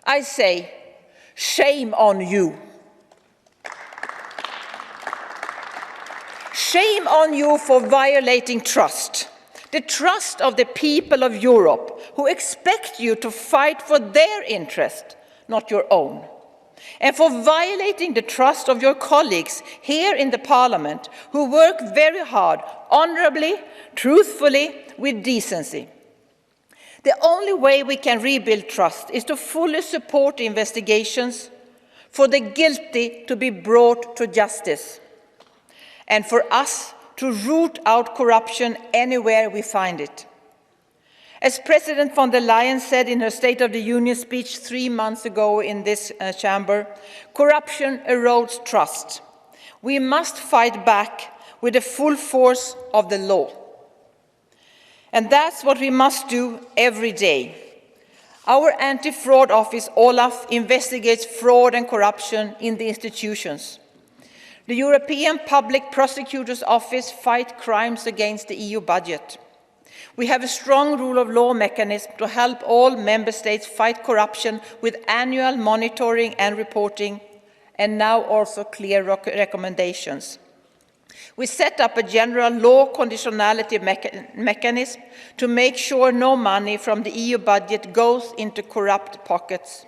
I say, shame on you. Shame on you for violating trust, the trust of the people of Europe who expect you to fight for their interest, not your own, and for violating the trust of your colleagues here in the Parliament who work very hard, honourably, truthfully, with decency. The only way we can rebuild trust is to fully support the investigations, for the guilty to be brought to justice, and for us to root out corruption anywhere we find it. As President von der Leyen said in her State of the Union speech 3 months ago in this chamber, corruption erodes trust. We must fight back with the full force of the law. And that's what we must do every day. Our anti-fraud office, OLAF, investigates fraud and corruption in the institutions. The European Public Prosecutors Office fights crimes against the EU budget. We have a strong rule of law mechanism to help all member states fight corruption with annual monitoring and reporting, and now also clear recommendations. We set up a general law conditionality mechanism to make sure no money from the EU budget goes into corrupt pockets.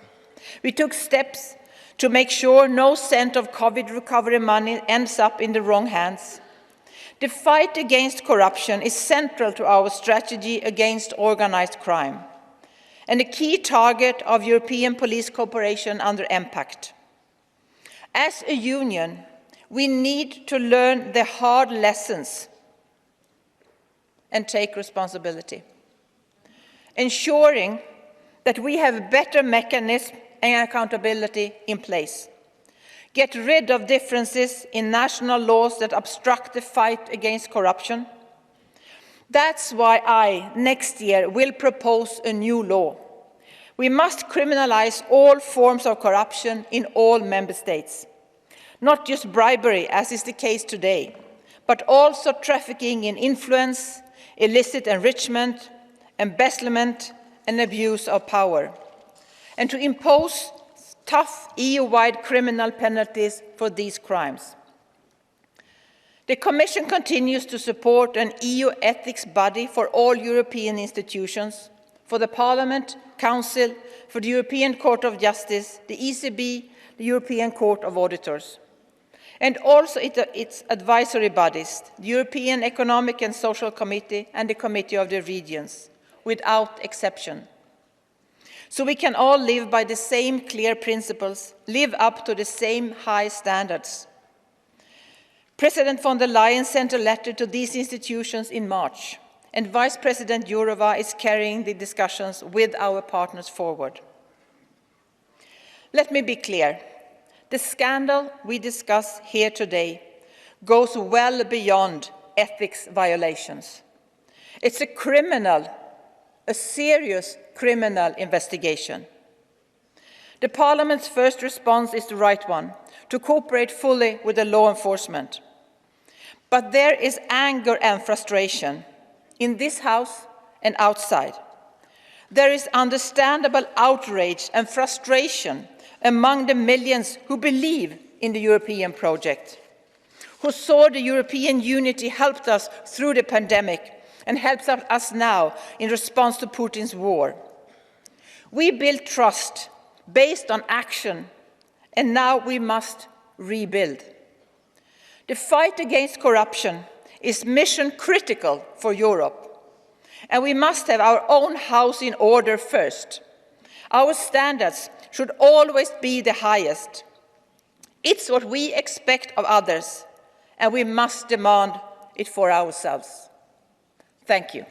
We took steps to make sure no cent of COVID recovery money ends up in the wrong hands. The fight against corruption is central to our strategy against organized crime, and a key target of European police cooperation under EMPACT. As a union, we need to learn the hard lessons and take responsibility, ensuring that we have better mechanisms and accountability in place. Get rid of differences in national laws that obstruct the fight against corruption. That's why I, next year, will propose a new law. We must criminalize all forms of corruption in all member states. Not just bribery, as is the case today, but also trafficking in influence, illicit enrichment, embezzlement, and abuse of power, and to impose tough EU-wide criminal penalties for these crimes. The Commission continues to support an EU ethics body for all European institutions, for the Parliament, Council, for the European Court of Justice, the ECB, the European Court of Auditors, and also its advisory bodies, the European Economic and Social Committee and the Committee of the Regions, without exception. So we can all live by the same clear principles, live up to the same high standards. President von der Leyen sent a letter to these institutions in March, and Vice President Jourova is carrying the discussions with our partners forward. Let me be clear. The scandal we discuss here today goes well beyond ethics violations. It's a serious criminal investigation. The Parliament's first response is the right one, to cooperate fully with the law enforcement. But there is anger and frustration in this House and outside. There is understandable outrage and frustration among the millions who believe in the European project, who saw the European unity helped us through the pandemic and helps us now in response to Putin's war. We built trust based on action, and now we must rebuild. The fight against corruption is mission critical for Europe, and we must have our own house in order first. Our standards should always be the highest. It's what we expect of others, and we must demand it for ourselves. Thank you.